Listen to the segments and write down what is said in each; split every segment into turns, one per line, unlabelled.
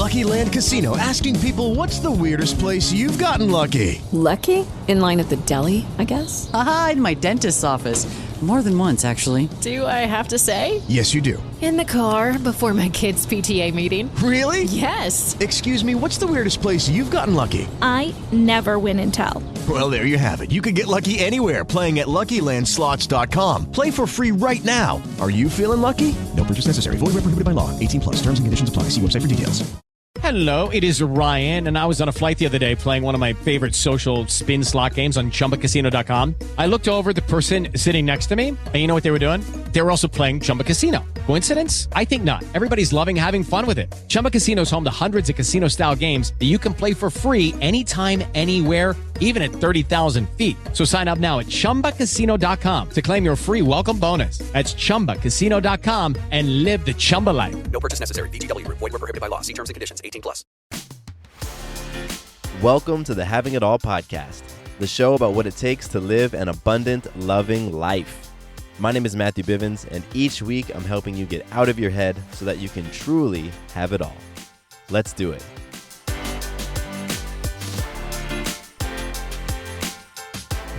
Lucky Land Casino, asking people, what's the weirdest place you've gotten lucky?
Lucky? In line at the deli, I guess?
Aha, in my dentist's office. More than once, actually.
Do I have to say?
Yes, you do.
In the car before my kids' PTA meeting.
Really?
Yes.
Excuse me, what's the weirdest place you've gotten lucky?
I never win and tell.
Well, there you have it. You can get lucky anywhere, playing at LuckyLandSlots.com. Play for free right now. Are you feeling lucky? No purchase necessary. Void where prohibited by law. 18 plus. Terms and conditions apply. See website for details.
Hello, it is Ryan, and I was on a flight the other day playing one of my favorite social spin slot games on ChumbaCasino.com. I looked over at the person sitting next to me, and you know what they were doing? They were also playing Chumba Casino. Coincidence? I think not. Everybody's loving having fun with it. Chumba Casino is home to hundreds of casino-style games that you can play for free anytime, anywhere, even at 30,000 feet. So sign up now at ChumbaCasino.com to claim your free welcome bonus. That's ChumbaCasino.com and live the Chumba life.
No purchase necessary. VGW. Void where prohibited by law. See terms and conditions. 18 plus.
Welcome to the Having It All podcast, the show about what it takes to live an abundant, loving life. My name is Matthew Bivens, and each week I'm helping you get out of your head so that you can truly have it all. Let's do it.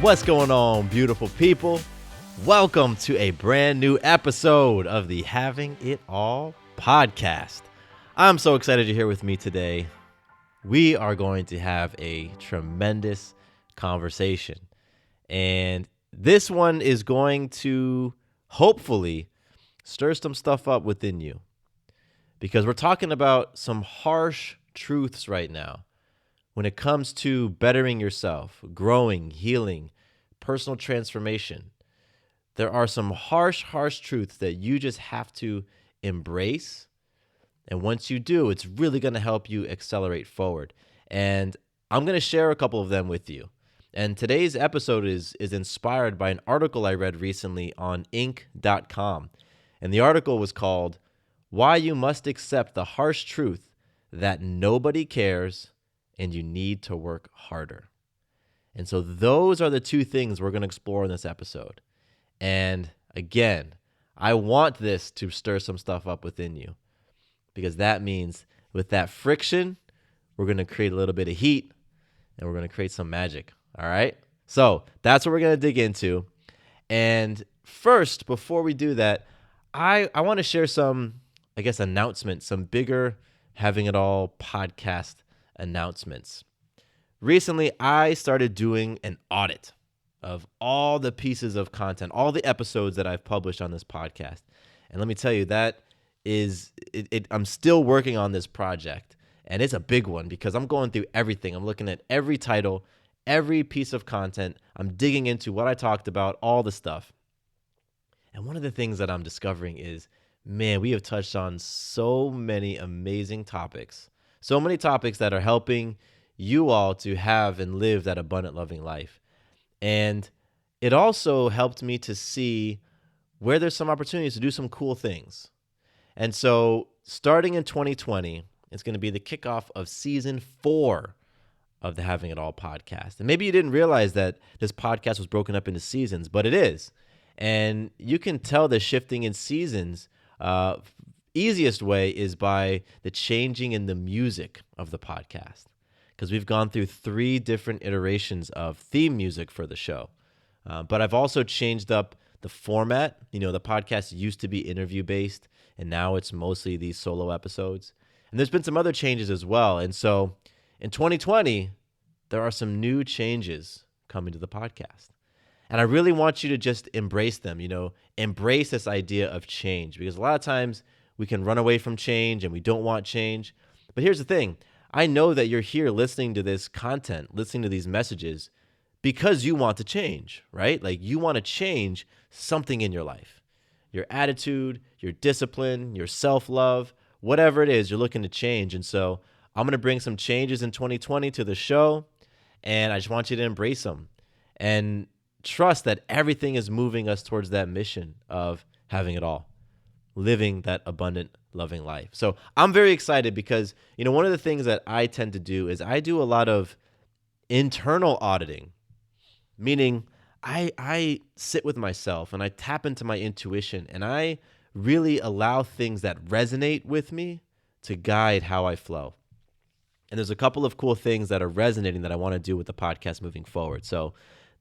What's going on, beautiful people? Welcome to a brand new episode of the Having It All podcast. I'm so excited you're here with me today. We are going to have a tremendous conversation, and this one is going to hopefully stir some stuff up within you, because we're talking about some harsh truths right now when it comes to bettering yourself, growing, healing, personal transformation. There are some harsh truths that you just have to embrace. And once you do, it's really going to help you accelerate forward. And I'm going to share a couple of them with you. And today's episode is inspired by an article I read recently on Inc.com. And the article was called, "Why You Must Accept the Harsh Truth That Nobody Cares and You Need to Work Harder." And so those are the two things we're going to explore in this episode. And again, I want this to stir some stuff up within you, because that means with that friction, we're going to create a little bit of heat and we're going to create some magic. All right. So that's what we're going to dig into. And first, before we do that, I want to share some, announcements, some bigger Having It All podcast announcements. Recently, I started doing an audit of all the pieces of content, all the episodes that I've published on this podcast. And let me tell you, that is, I'm still working on this project. And it's a big one because I'm going through everything. I'm looking at every title, every piece of content. I'm digging into what I talked about, all the stuff. And one of the things that I'm discovering is, man, we have touched on so many amazing topics, so many topics that are helping you all to have and live that abundant, loving life. And it also helped me to see where there's some opportunities to do some cool things. And so starting in 2020, it's going to be the kickoff of season 4 of the Having It All podcast. And maybe you didn't realize that this podcast was broken up into seasons, but it is. And you can tell the shifting in seasons. Easiest way is by the changing in the music of the podcast, because we've gone through 3 different iterations of theme music for the show. But I've also changed up the format. You know, the podcast used to be interview-based, and now it's mostly these solo episodes. And there's been some other changes as well. And so in 2020, there are some new changes coming to the podcast. And I really want you to just embrace them, embrace this idea of change, because a lot of times we can run away from change and we don't want change. But here's the thing. I know that you're here listening to this content, listening to these messages, because you want to change, right? Like, you want to change something in your life, your attitude, your discipline, your self-love, whatever it is you're looking to change. And so I'm going to bring some changes in 2020 to the show, and I just want you to embrace them and trust that everything is moving us towards that mission of having it all, living that abundant, loving life. So I'm very excited because, one of the things that I tend to do is I do a lot of internal auditing, meaning I sit with myself and I tap into my intuition and I really allow things that resonate with me to guide how I flow. And there's a couple of cool things that are resonating that I want to do with the podcast moving forward. So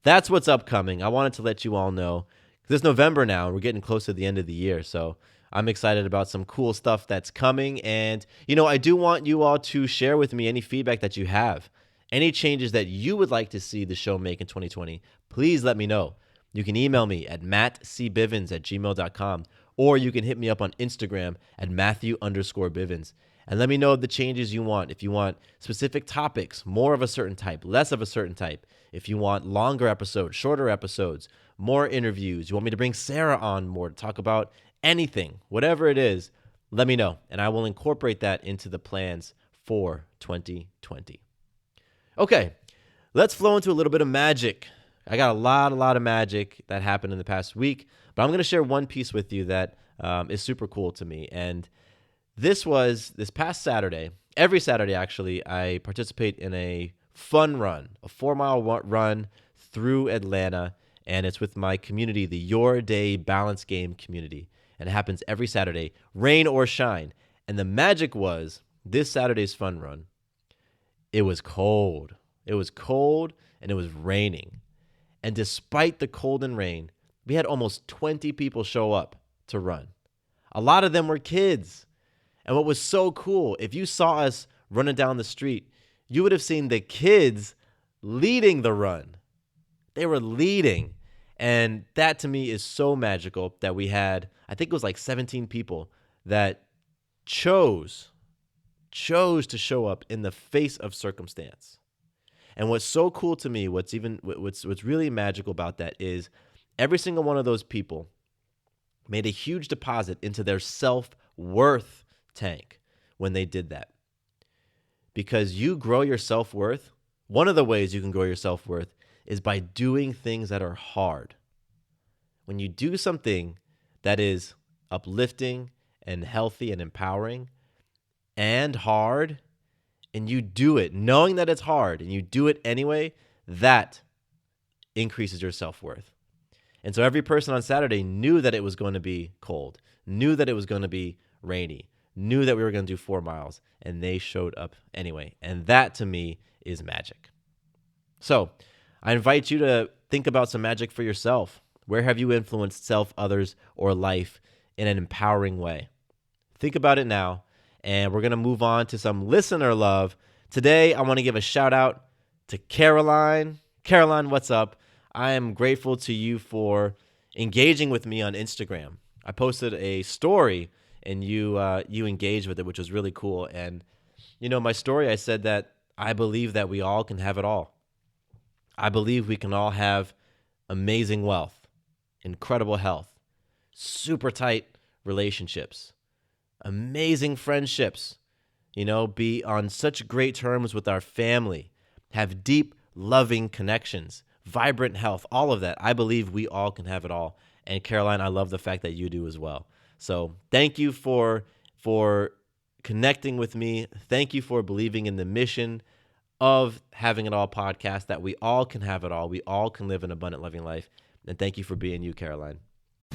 that's what's upcoming. I wanted to let you all know. It's November now, and we're getting close to the end of the year. So I'm excited about some cool stuff that's coming. And, I do want you all to share with me any feedback that you have. Any changes that you would like to see the show make in 2020, please let me know. You can email me at mattcbivens@gmail.com, or you can hit me up on Instagram at Matthew_Bivens. And let me know the changes you want. If you want specific topics, more of a certain type, less of a certain type. If you want longer episodes, shorter episodes, more interviews. You want me to bring Sarah on more to talk about anything, whatever it is, let me know. And I will incorporate that into the plans for 2020. Okay, let's flow into a little bit of magic. I got a lot of magic that happened in the past week, but I'm going to share one piece with you that is super cool to me. And this past Saturday. Every Saturday, actually, I participate in a fun run, a 4-mile run through Atlanta, and it's with my community, the Your Day Balance Game community. And it happens every Saturday, rain or shine. And the magic was this Saturday's fun run. It was cold. It was cold and it was raining. And despite the cold and rain, we had almost 20 people show up to run. A lot of them were kids. And what was so cool, if you saw us running down the street, you would have seen the kids leading the run. They were leading. And that to me is so magical that we had, I think it was like 17 people that chose to show up in the face of circumstance. And what's so cool to me, what's really magical about that is every single one of those people made a huge deposit into their self-worth tank when they did that. Because you grow your self-worth, one of the ways you can grow your self-worth is by doing things that are hard. When you do something that is uplifting and healthy and empowering and hard, and you do it knowing that it's hard and you do it anyway, that increases your self-worth. And so every person on Saturday knew that it was going to be cold, knew that it was going to be rainy, knew that we were going to do 4 miles, and they showed up anyway. And that to me is magic. So I invite you to think about some magic for yourself. Where have you influenced self, others, or life in an empowering way? Think about it now, and we're going to move on to some listener love. Today, I want to give a shout out to Caroline. Caroline, what's up? I am grateful to you for engaging with me on Instagram. I posted a story, and you engaged with it, which was really cool. And, my story, I said that I believe that we all can have it all. I believe we can all have amazing wealth, incredible health, super tight relationships, amazing friendships, be on such great terms with our family, have deep, loving connections, vibrant health, all of that. I believe we all can have it all. And Caroline, I love the fact that you do as well. So thank you for connecting with me. Thank you for believing in the mission of Having It All podcast, that we all can have it all. We all can live an abundant, loving life. And thank you for being you, Caroline.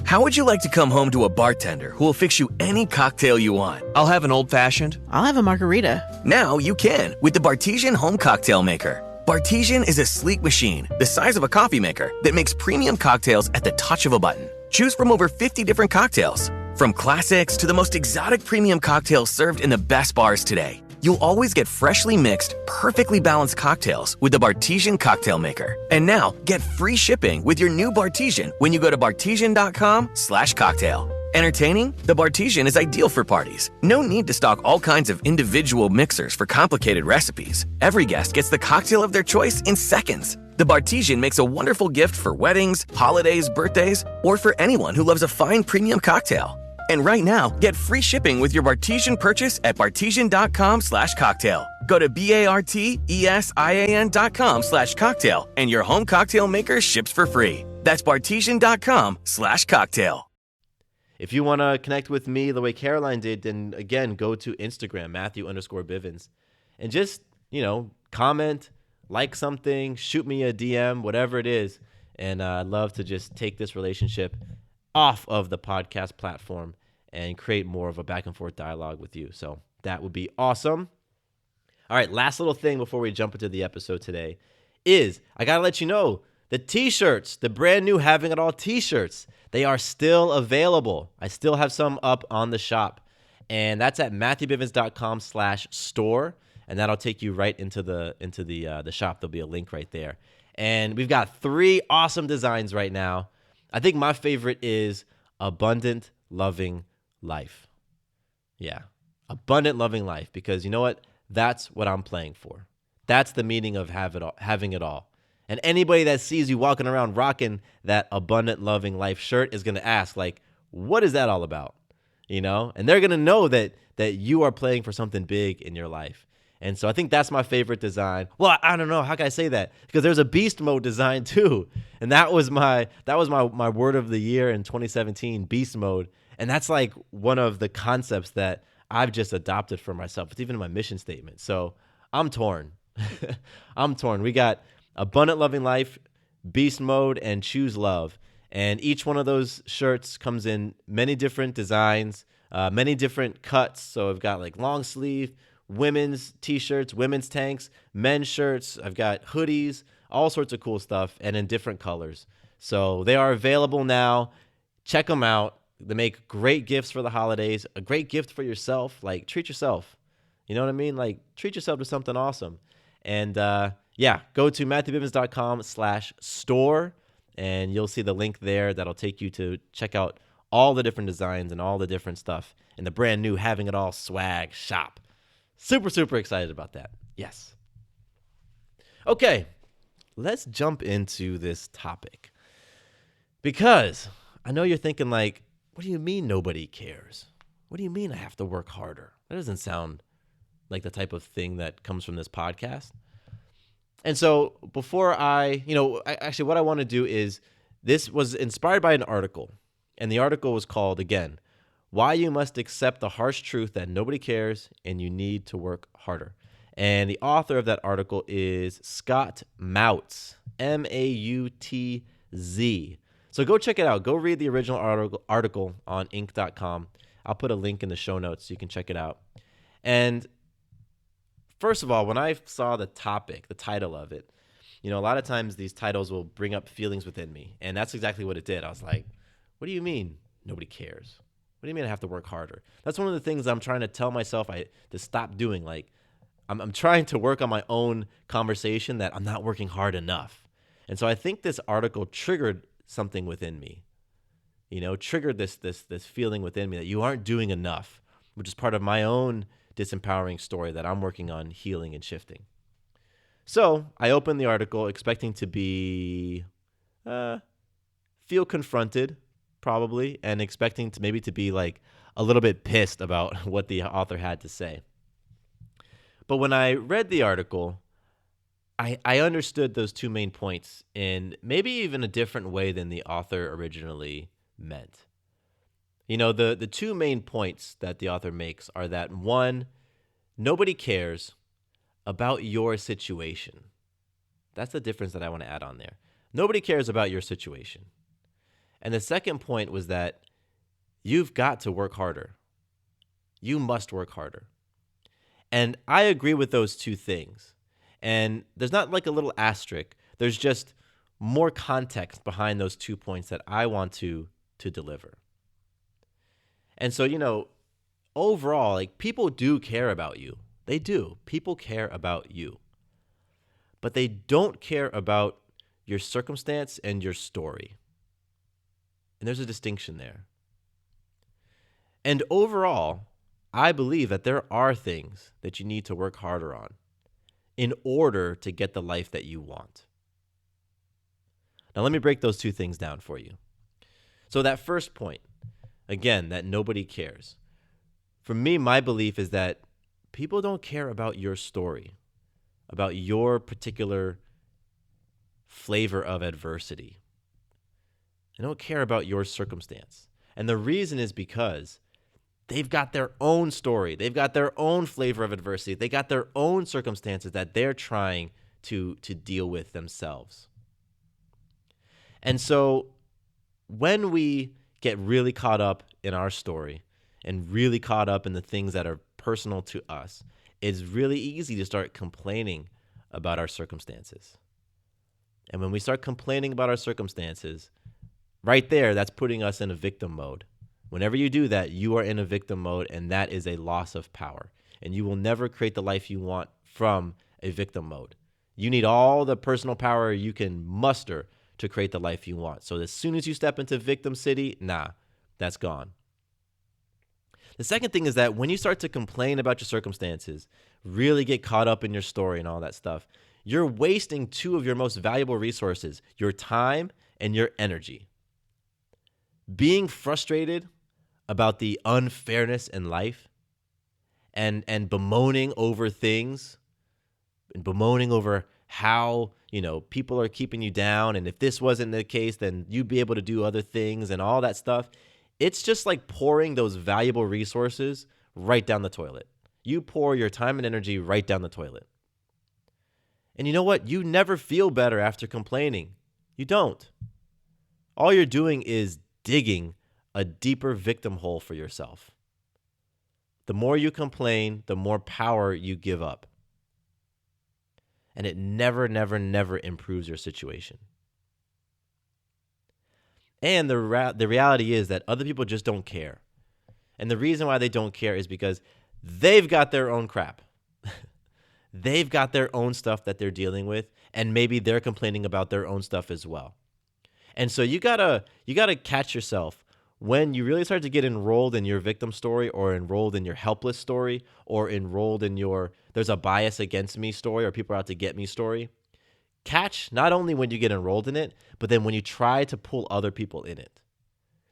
How would you like to come home to a bartender who will fix you any cocktail you want?
I'll have an old-fashioned.
I'll have a margarita.
Now you can with the Bartesian Home Cocktail Maker. Bartesian is a sleek machine the size of a coffee maker that makes premium cocktails at the touch of a button. Choose from over 50 different cocktails, from classics to the most exotic premium cocktails served in the best bars today. You'll always get freshly mixed, perfectly balanced cocktails with the Bartesian Cocktail Maker. And now, get free shipping with your new Bartesian when you go to bartesian.com/cocktail. Entertaining? The Bartesian is ideal for parties. No need to stock all kinds of individual mixers for complicated recipes. Every guest gets the cocktail of their choice in seconds. The Bartesian makes a wonderful gift for weddings, holidays, birthdays, or for anyone who loves a fine premium cocktail. And right now, get free shipping with your Bartesian purchase at bartesian.com/cocktail. Go to bartesian.com/cocktail and your home cocktail maker ships for free. That's bartesian.com/cocktail.
If you want to connect with me the way Caroline did, then again, go to Instagram, Matthew_Bivens, and just, comment, like something, shoot me a DM, whatever it is. And I'd love to just take this relationship off of the podcast platform and create more of a back and forth dialogue with you. So that would be awesome. All right, last little thing before we jump into the episode today is I got to let you know the t-shirts, the brand new Having It All t-shirts, they are still available. I still have some up on the shop, and that's at MatthewBivens.com/store, and that'll take you right into the shop. There'll be a link right there. And we've got 3 awesome designs right now. I think my favorite is Abundant Loving Life. Yeah, Abundant Loving Life, because you know what? That's what I'm playing for. That's the meaning of having it all. And anybody that sees you walking around rocking that Abundant Loving Life shirt is going to ask, like, what is that all about? You know? And they're going to know that you are playing for something big in your life. And so I think that's my favorite design. Well, I don't know. How can I say that? Because there's a beast mode design too. And that was my word of the year in 2017, beast mode. And that's like one of the concepts that I've just adopted for myself. It's even in my mission statement. So I'm torn. I'm torn. We got Abundant Loving Life, Beast Mode, and Choose Love. And each one of those shirts comes in many different designs, many different cuts. So I've got like long sleeve, women's t-shirts, women's tanks, men's shirts. I've got hoodies, all sorts of cool stuff, and in different colors. So they are available now. Check them out. They make great gifts for the holidays, a great gift for yourself. Like, treat yourself. You know what I mean? Like, treat yourself to something awesome. And yeah, go to MatthewBivens.com/store, and you'll see the link there that'll take you to check out all the different designs and all the different stuff in the brand new Having It All swag shop. Super, super excited about that. Yes. Okay, let's jump into this topic. Because I know you're thinking, like, what do you mean nobody cares? What do you mean I have to work harder? That doesn't sound like the type of thing that comes from this podcast. And so before actually what I want to do is, this was inspired by an article. And the article was called, again, Why You Must Accept the Harsh Truth That Nobody Cares and You Need to Work Harder. And the author of that article is Scott Mautz, Mautz. So go check it out. Go read the original article on Inc.com. I'll put a link in the show notes so you can check it out. And first of all, when I saw the topic, the title of it, a lot of times these titles will bring up feelings within me. And that's exactly what it did. I was like, what do you mean nobody cares? What do you mean I have to work harder? That's one of the things I'm trying to tell myself to stop doing. Like, I'm trying to work on my own conversation that I'm not working hard enough. And so I think this article triggered something within me, triggered this feeling within me that you aren't doing enough, which is part of my own disempowering story that I'm working on healing and shifting. So I opened the article expecting to be, feel confronted probably, and expecting to maybe to be like a little bit pissed about what the author had to say. But when I read the article, I understood those 2 main points in maybe even a different way than the author originally meant. The 2 main points that the author makes are that, 1, nobody cares about your situation. That's the difference that I want to add on there. Nobody cares about your situation. And the second point was that you've got to work harder. You must work harder. And I agree with those 2 things. And there's not like a little asterisk. There's just more context behind those 2 points that I want to deliver. And so, overall, like, people do care about you. They do. People care about you. But they don't care about your circumstance and your story. And there's a distinction there. And overall, I believe that there are things that you need to work harder on in order to get the life that you want. Now, let me break those 2 things down for you. So that first point, again, that nobody cares. For me, my belief is that people don't care about your story, about your particular flavor of adversity. They don't care about your circumstance. And the reason is because they've got their own story. They've got their own flavor of adversity. They got their own circumstances that they're trying to deal with themselves. And so when we get really caught up in our story and really caught up in the things that are personal to us, it's really easy to start complaining about our circumstances. And when we start complaining about our circumstances, right there, that's putting us in a victim mode. Whenever you do that, you are in a victim mode, and that is a loss of power. And you will never create the life you want from a victim mode. You need all the personal power you can muster to create the life you want. So as soon as you step into victim city, that's gone. The second thing is that when you start to complain about your circumstances, really get caught up in your story and all that stuff, you're wasting two of your most valuable resources, your time and your energy. Being frustrated about the unfairness in life and bemoaning over things and bemoaning over how, people are keeping you down. And if this wasn't the case, then you'd be able to do other things and all that stuff. It's just like pouring those valuable resources right down the toilet. You pour your time and energy right down the toilet. And you know what? You never feel better after complaining. You don't. All you're doing is digging a deeper victim hole for yourself. The more you complain, the more power you give up. And it never, never, never improves your situation. And the reality is that other people just don't care. And the reason why they don't care is because they've got their own crap. They've got their own stuff that they're dealing with, and maybe they're complaining about their own stuff as well. And so you gotta catch yourself when you really start to get enrolled in your victim story, or enrolled in your helpless story, or enrolled in your there's a bias against me story, or people are out to get me story. Catch not only when you get enrolled in it, but then when you try to pull other people in it.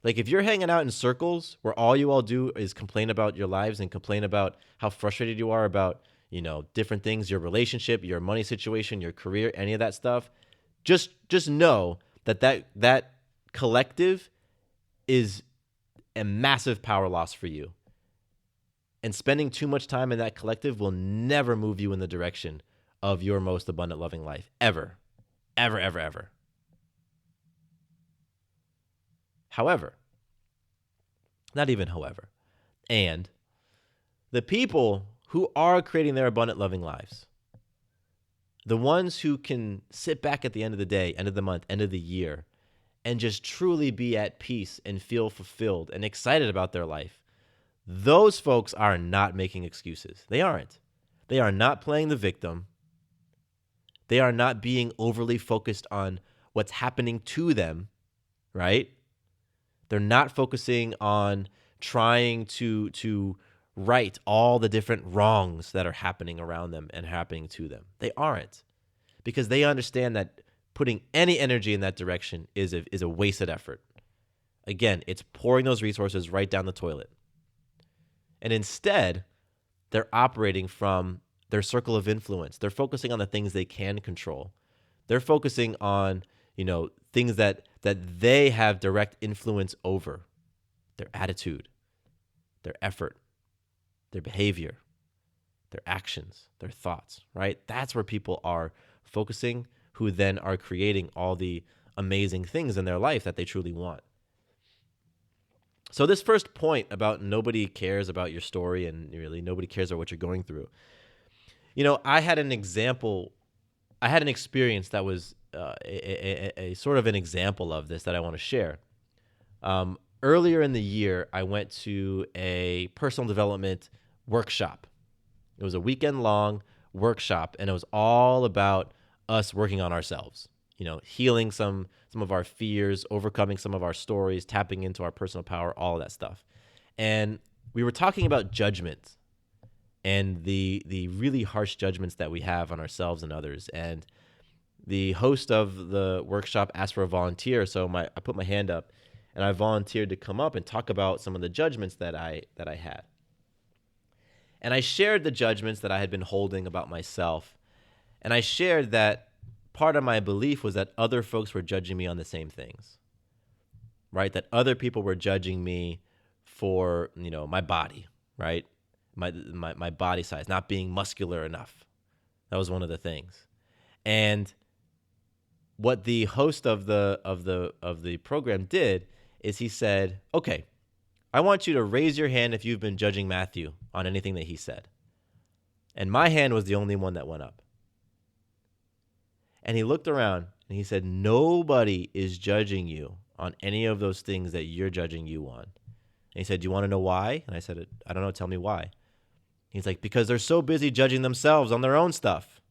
Like if you're hanging out in circles where all you all do is complain about your lives and complain about how frustrated you are about, different things, your relationship, your money situation, your career, any of that stuff, just know that collective is a massive power loss for you. And spending too much time in that collective will never move you in the direction of your most abundant loving life, ever, ever, ever, ever. However, not even however, and the people who are creating their abundant loving lives, the ones who can sit back at the end of the day, end of the month, end of the year, and just truly be at peace and feel fulfilled and excited about their life, those folks are not making excuses. They aren't. They are not playing the victim. They are not being overly focused on what's happening to them, right? They're not focusing on trying to right all the different wrongs that are happening around them and happening to them. They aren't, because they understand that putting any energy in that direction is a wasted effort. Again, it's pouring those resources right down the toilet. And instead, they're operating from their circle of influence. They're focusing on the things they can control. They're focusing on, things that they have direct influence over. Their attitude, their effort, their behavior, their actions, their thoughts, right? That's where people are focusing, who then are creating all the amazing things in their life that they truly want. So this first point about nobody cares about your story and really nobody cares about what you're going through. I had an experience that was a sort of an example of this that I want to share. Earlier in the year, I went to a personal development workshop. It was a weekend-long workshop, and it was all about us working on ourselves, healing some of our fears, overcoming some of our stories, tapping into our personal power, all of that stuff. And we were talking about judgment and the really harsh judgments that we have on ourselves and others. And the host of the workshop asked for a volunteer, so I put my hand up, and I volunteered to come up and talk about some of the judgments that I had. And I shared the judgments that I had been holding about myself. And I shared that part of my belief was that other folks were judging me on the same things, right? That other people were judging me for, my body, right? My body size, not being muscular enough. That was one of the things. And what the host of the program did is he said, okay, I want you to raise your hand if you've been judging Matthew on anything that he said. And my hand was the only one that went up. And he looked around and he said, nobody is judging you on any of those things that you're judging you on. And he said, do you want to know why? And I said, I don't know. Tell me why. He's like, because they're so busy judging themselves on their own stuff.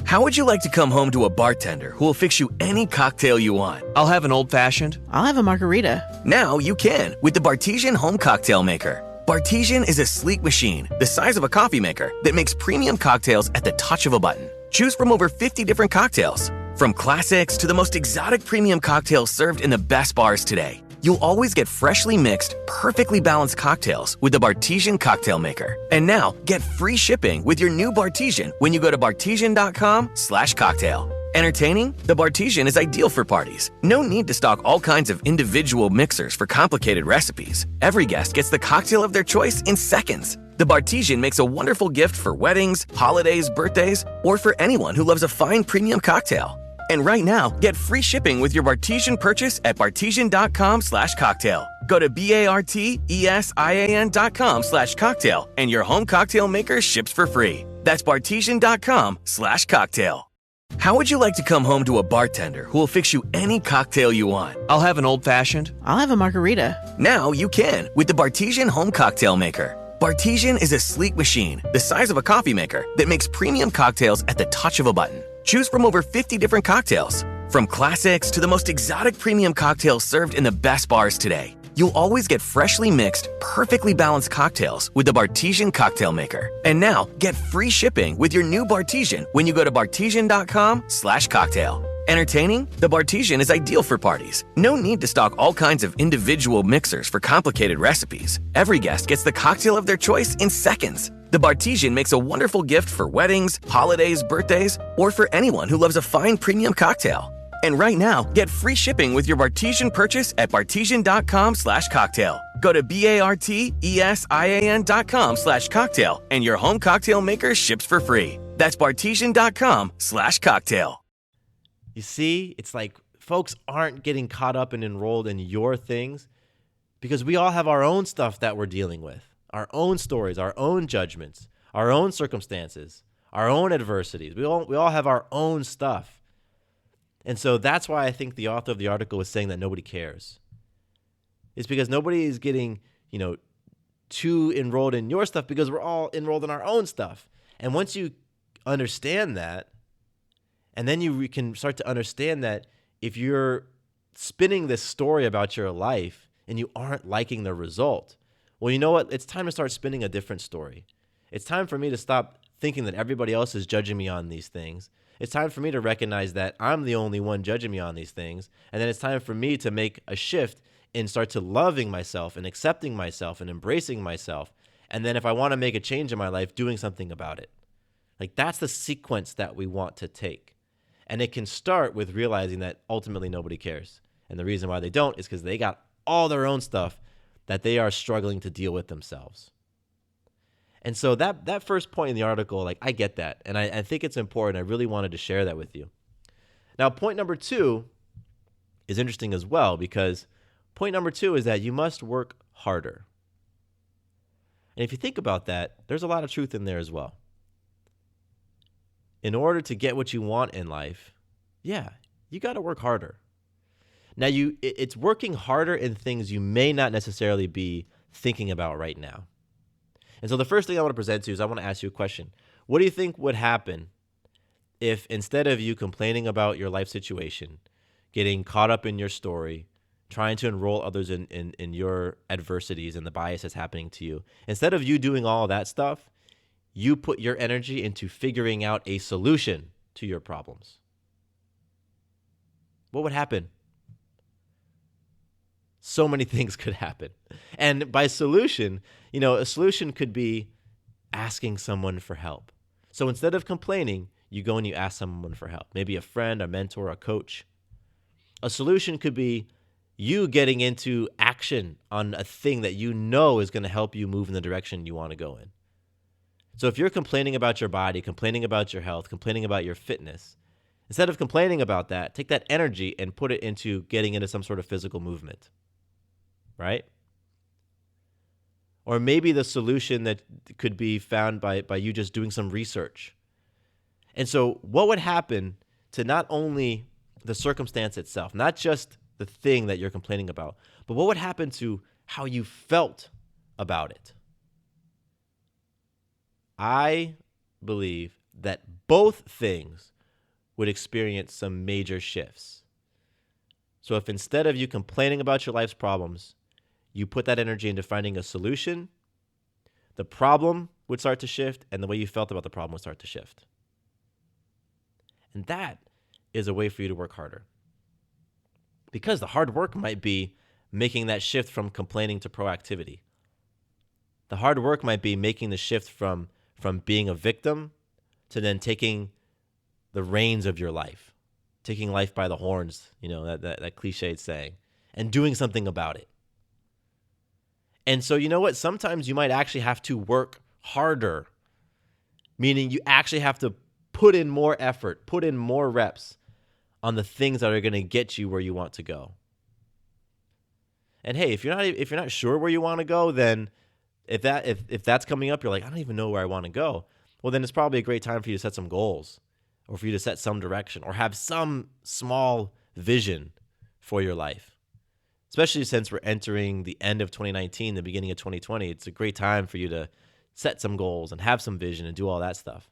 How would you like to come home to a bartender who will fix you any cocktail you want?
I'll have an old-fashioned.
I'll have a margarita.
Now you can with the Bartesian Home Cocktail Maker. Bartesian is a sleek machine the size of a coffee maker that makes premium cocktails at the touch of a button. Choose from over 50 different cocktails, from classics to the most exotic premium cocktails served in the best bars today. You'll always get freshly mixed, perfectly balanced cocktails with the Bartesian Cocktail Maker. And now, get free shipping with your new Bartesian when you go to bartesian.com/cocktail. Entertaining? The Bartesian is ideal for parties. No need to stock all kinds of individual mixers for complicated recipes. Every guest gets the cocktail of their choice in seconds. The Bartesian makes a wonderful gift for weddings, holidays, birthdays, or for anyone who loves a fine premium cocktail. And right now, get free shipping with your Bartesian purchase at bartesian.com/cocktail. Go to bartesian.com/cocktail and your home cocktail maker ships for free. That's bartesian.com/cocktail. How would you like to come home to a bartender who will fix you any cocktail you want?
I'll have an old-fashioned.
I'll have a margarita.
Now you can with the Bartesian Home Cocktail Maker. Bartesian is a sleek machine the size of a coffee maker that makes premium cocktails at the touch of a button. Choose from over 50 different cocktails, from classics to the most exotic premium cocktails served in the best bars today. You'll always get freshly mixed, perfectly balanced cocktails with the Bartesian Cocktail Maker. And now, get free shipping with your new Bartesian when you go to bartesian.com/cocktail. Entertaining? The Bartesian is ideal for parties. No need to stock all kinds of individual mixers for complicated recipes. Every guest gets the cocktail of their choice in seconds. The Bartesian makes a wonderful gift for weddings, holidays, birthdays, or for anyone who loves a fine premium cocktail. And right now, get free shipping with your Bartesian purchase at bartesian.com/cocktail. Go to bartesian.com/cocktail and your home cocktail maker ships for free. That's bartesian.com/cocktail.
You see, it's like folks aren't getting caught up and enrolled in your things because we all have our own stuff that we're dealing with, our own stories, our own judgments, our own circumstances, our own adversities. We all have our own stuff. And so that's why I think the author of the article was saying that nobody cares. It's because nobody is getting, too enrolled in your stuff because we're all enrolled in our own stuff. And once you understand that, and then you can start to understand that if you're spinning this story about your life and you aren't liking the result, well, you know what? It's time to start spinning a different story. It's time for me to stop thinking that everybody else is judging me on these things. It's time for me to recognize that I'm the only one judging me on these things. And then it's time for me to make a shift and start to loving myself and accepting myself and embracing myself. And then if I want to make a change in my life, doing something about it. Like that's the sequence that we want to take. And it can start with realizing that ultimately nobody cares. And the reason why they don't is because they got all their own stuff that they are struggling to deal with themselves. And so that first point in the article, like I get that. And I think it's important. I really wanted to share that with you. Now, point number 2 is interesting as well because point number 2 is that you must work harder. And if you think about that, there's a lot of truth in there as well. In order to get what you want in life, you got to work harder. Now, it's working harder in things you may not necessarily be thinking about right now. And so the first thing I want to present to you is I want to ask you a question. What do you think would happen if instead of you complaining about your life situation, getting caught up in your story, trying to enroll others in your adversities and the bias that's happening to you, instead of you doing all that stuff, you put your energy into figuring out a solution to your problems? What would happen? So many things could happen. And by solution, a solution could be asking someone for help. So instead of complaining, you go and you ask someone for help. Maybe a friend, a mentor, a coach. A solution could be you getting into action on a thing that you know is going to help you move in the direction you want to go in. So if you're complaining about your body, complaining about your health, complaining about your fitness, instead of complaining about that, take that energy and put it into getting into some sort of physical movement, right? Or maybe the solution that could be found by you just doing some research. And so what would happen to not only the circumstance itself, not just the thing that you're complaining about, but what would happen to how you felt about it? I believe that both things would experience some major shifts. So if instead of you complaining about your life's problems, you put that energy into finding a solution, the problem would start to shift, and the way you felt about the problem would start to shift. And that is a way for you to work harder. Because the hard work might be making that shift from complaining to proactivity. The hard work might be making the shift from being a victim to then taking the reins of your life, taking life by the horns, that cliched saying, and doing something about it. And so, you know what? Sometimes you might actually have to work harder, meaning you actually have to put in more effort, put in more reps on the things that are going to get you where you want to go. And hey, if you're not sure where you want to go, then if that's coming up, you're like, I don't even know where I want to go. Well, then it's probably a great time for you to set some goals, or for you to set some direction, or have some small vision for your life. Especially since we're entering the end of 2019, the beginning of 2020, it's a great time for you to set some goals and have some vision and do all that stuff.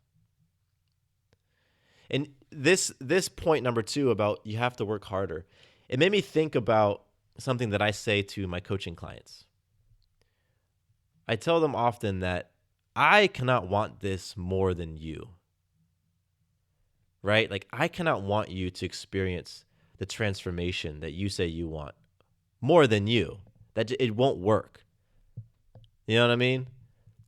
And this point number 2 about you have to work harder, it made me think about something that I say to my coaching clients. I tell them often that I cannot want this more than you, right? Like, I cannot want you to experience the transformation that you say you want more than you. That it won't work. You know what I mean?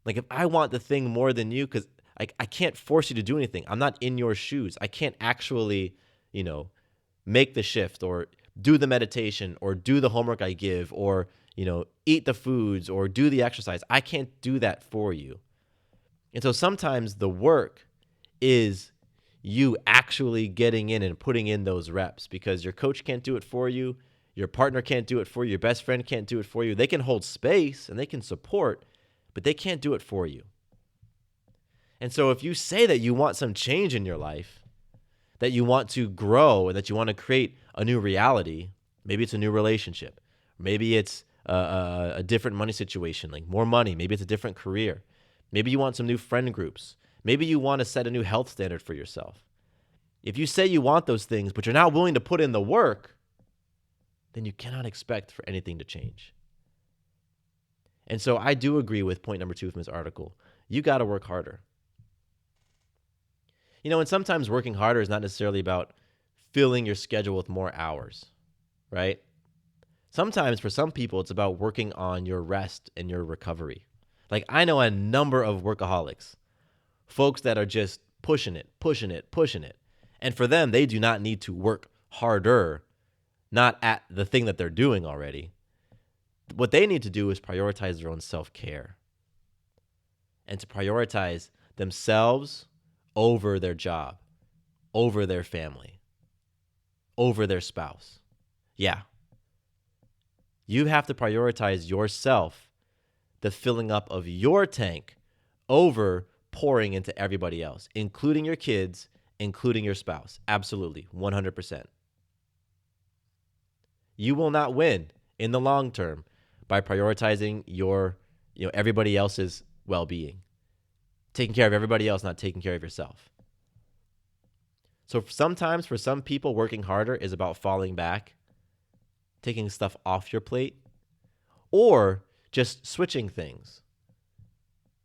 Like, if I want the thing more than you, because I can't force you to do anything. I'm not in your shoes. I can't actually, make the shift or do the meditation or do the homework I give or, eat the foods or do the exercise. I can't do that for you. And so sometimes the work is you actually getting in and putting in those reps, because your coach can't do it for you. Your partner can't do it for you. Your best friend can't do it for you. They can hold space and they can support, but they can't do it for you. And so if you say that you want some change in your life, that you want to grow and that you want to create a new reality, maybe it's a new relationship, maybe it's a different money situation, like more money, maybe it's a different career, maybe you want some new friend groups, maybe you want to set a new health standard for yourself. If you say you want those things, but you're not willing to put in the work, then you cannot expect for anything to change. And so I do agree with point number 2 from this article. You got to work harder. And sometimes working harder is not necessarily about filling your schedule with more hours, right? Sometimes for some people, it's about working on your rest and your recovery. Like, I know a number of workaholics, folks that are just pushing it. And for them, they do not need to work harder, not at the thing that they're doing already. What they need to do is prioritize their own self-care and to prioritize themselves over their job, over their family, over their spouse. Yeah. You have to prioritize yourself, the filling up of your tank, over pouring into everybody else, including your kids, including your spouse. Absolutely, 100%. You will not win in the long term by prioritizing your, everybody else's well-being. Taking care of everybody else, not taking care of yourself. So sometimes for some people, working harder is about falling back, taking stuff off your plate, or just switching things.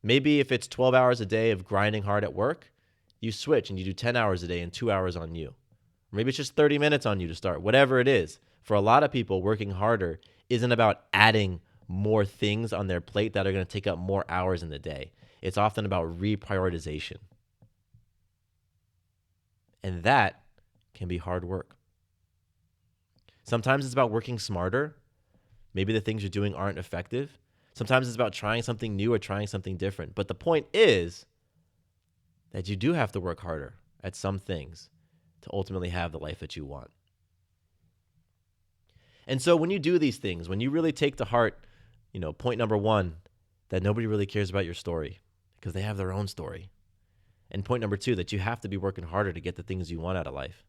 Maybe if it's 12 hours a day of grinding hard at work, you switch and you do 10 hours a day and 2 hours on you. Or maybe it's just 30 minutes on you to start, whatever it is. For a lot of people, working harder isn't about adding more things on their plate that are going to take up more hours in the day. It's often about reprioritization. And that can be hard work. Sometimes it's about working smarter. Maybe the things you're doing aren't effective. Sometimes it's about trying something new or trying something different. But the point is that you do have to work harder at some things to ultimately have the life that you want. And so when you do these things, when you really take to heart, point number 1, that nobody really cares about your story because they have their own story. And point number 2, that you have to be working harder to get the things you want out of life.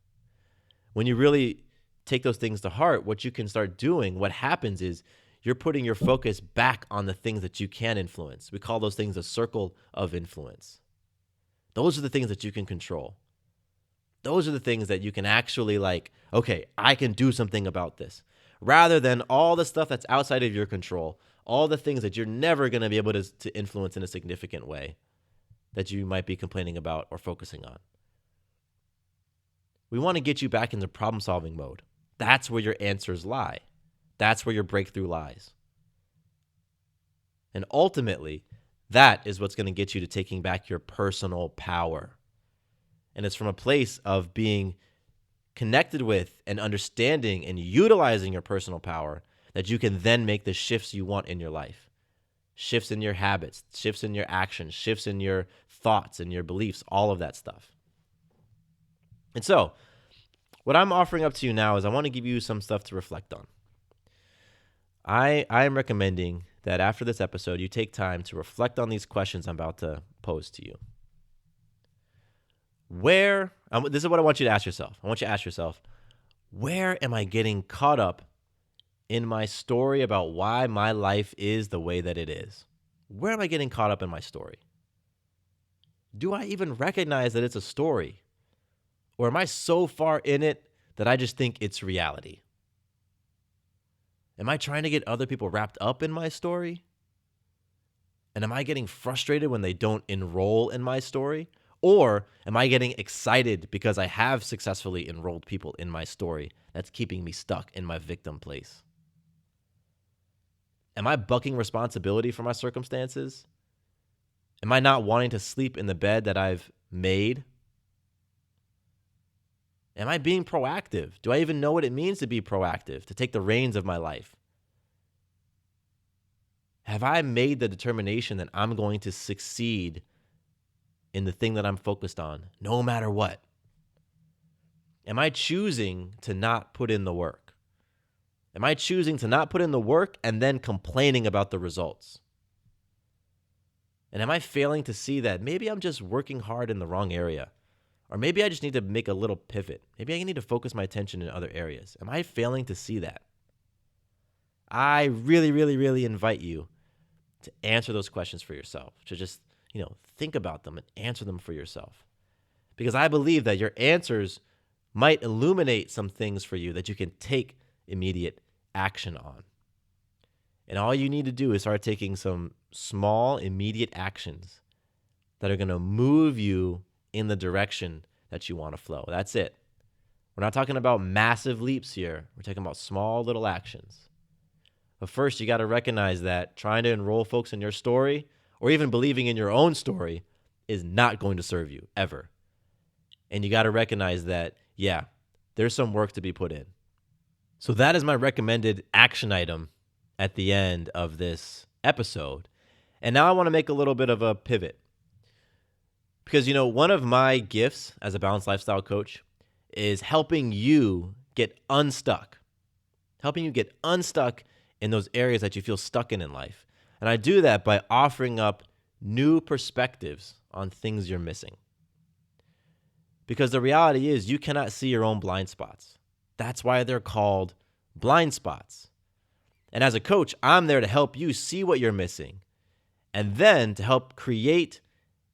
When you really take those things to heart, what you can start doing, what happens is you're putting your focus back on the things that you can influence. We call those things a circle of influence. Those are the things that you can control. Those are the things that you can actually okay, I can do something about this. Rather than all the stuff that's outside of your control, all the things that you're never going to be able to influence in a significant way that you might be complaining about or focusing on. We want to get you back into problem-solving mode. That's where your answers lie. That's where your breakthrough lies. And ultimately, that is what's going to get you to taking back your personal power. And it's from a place of being connected with and understanding and utilizing your personal power that you can then make the shifts you want in your life. Shifts in your habits, shifts in your actions, shifts in your thoughts and your beliefs, all of that stuff. And so, what I'm offering up to you now is I want to give you some stuff to reflect on. I am recommending that after this episode, you take time to reflect on these questions I'm about to pose to you. This is what I want you to ask yourself. I want you to ask yourself, where am I getting caught up in my story about why my life is the way that it is? Where am I getting caught up in my story? Do I even recognize that it's a story? Or am I so far in it that I just think it's reality? Am I trying to get other people wrapped up in my story? And am I getting frustrated when they don't enroll in my story? Or am I getting excited because I have successfully enrolled people in my story that's keeping me stuck in my victim place? Am I bucking responsibility for my circumstances? Am I not wanting to sleep in the bed that I've made? Am I being proactive? Do I even know what it means to be proactive, to take the reins of my life? Have I made the determination that I'm going to succeed in the thing that I'm focused on, no matter what? Am I choosing to not put in the work? Am I choosing to not put in the work and then complaining about the results? And am I failing to see that maybe I'm just working hard in the wrong area? Or maybe I just need to make a little pivot. Maybe I need to focus my attention in other areas. Am I failing to see that? I really, really, really invite you to answer those questions for yourself, to just think about them and answer them for yourself. Because I believe that your answers might illuminate some things for you that you can take immediate action on. And all you need to do is start taking some small, immediate actions that are going to move you in the direction that you want to flow. That's it. We're not talking about massive leaps here. We're talking about small little actions. But first, you got to recognize that trying to enroll folks in your story or even believing in your own story is not going to serve you ever. And you got to recognize that, there's some work to be put in. So that is my recommended action item at the end of this episode. And now I want to make a little bit of a pivot. Because, one of my gifts as a balanced lifestyle coach is helping you get unstuck. Helping you get unstuck in those areas that you feel stuck in life. And I do that by offering up new perspectives on things you're missing. Because the reality is you cannot see your own blind spots. That's why they're called blind spots. And as a coach, I'm there to help you see what you're missing and then to help create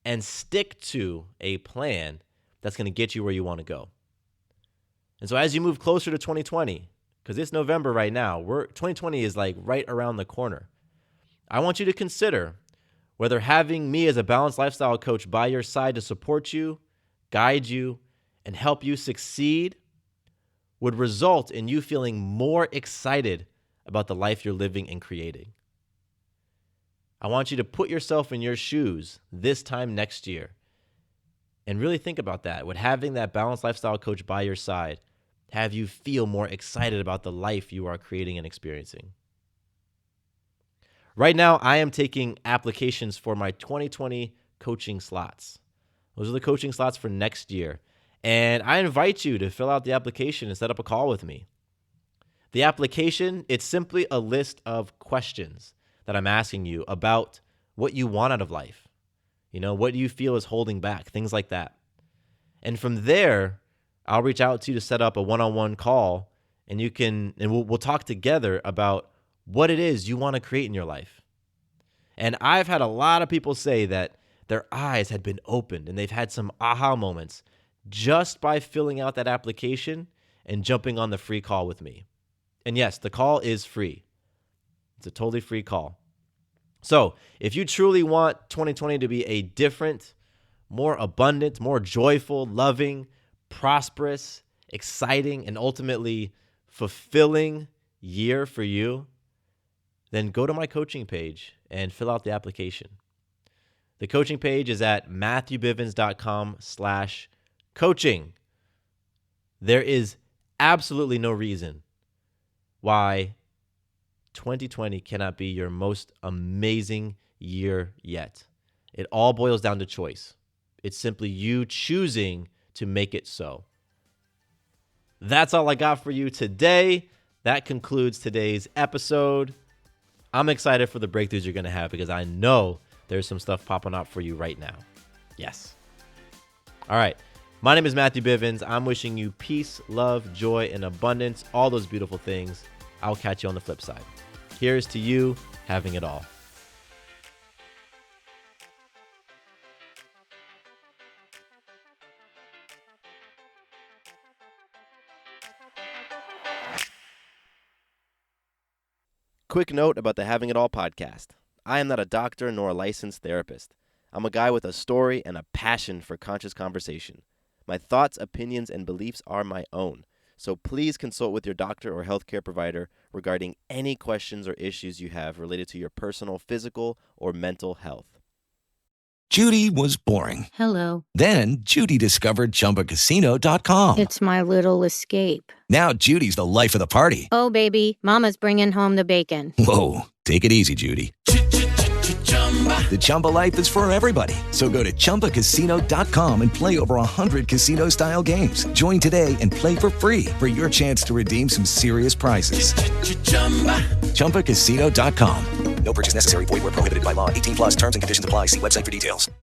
and stick to a plan that's going to get you where you want to go. And so as you move closer to 2020, because it's November right now, 2020 is right around the corner. I want you to consider whether having me as a balanced lifestyle coach by your side to support you, guide you, and help you succeed would result in you feeling more excited about the life you're living and creating. I want you to put yourself in your shoes this time next year and really think about that. Would having that balanced lifestyle coach by your side have you feel more excited about the life you are creating and experiencing? Right now, I am taking applications for my 2020 coaching slots. Those are the coaching slots for next year. And I invite you to fill out the application and set up a call with me. The application, it's simply a list of questions that I'm asking you about what you want out of life. What do you feel is holding back? Things like that. And from there, I'll reach out to you to set up a one-on-one call, and we'll talk together about what it is you want to create in your life. And I've had a lot of people say that their eyes had been opened and they've had some aha moments just by filling out that application and jumping on the free call with me. And yes, the call is free. It's a totally free call. So if you truly want 2020 to be a different, more abundant, more joyful, loving, prosperous, exciting, and ultimately fulfilling year for you, then go to my coaching page and fill out the application. The coaching page is at matthewbivens.com/coaching. There is absolutely no reason why 2020 cannot be your most amazing year yet. It all boils down to choice. It's simply you choosing to make it so. That's all I got for you today. That concludes today's episode. I'm excited for the breakthroughs you're going to have because I know there's some stuff popping up for you right now. Yes. All right. My name is Matthew Bivens. I'm wishing you peace, love, joy, and abundance, all those beautiful things. I'll catch you on the flip side. Here's to you having it all. Quick note about the Having It All podcast. I am not a doctor nor a licensed therapist. I'm a guy with a story and a passion for conscious conversation. My thoughts, opinions, and beliefs are my own. So please consult with your doctor or healthcare provider regarding any questions or issues you have related to your personal physical or mental health.
Judy was boring.
Hello.
Then Judy discovered ChumbaCasino.com.
It's my little escape.
Now Judy's the life of the party.
Oh, baby, mama's bringing home the bacon.
Whoa, take it easy, Judy. The Chumba life is for everybody. So go to ChumbaCasino.com and play over 100 casino-style games. Join today and play for free for your chance to redeem some serious prizes. ChumbaCasino.com.
No purchase necessary. Void where prohibited by law. 18+ terms and conditions apply. See website for details.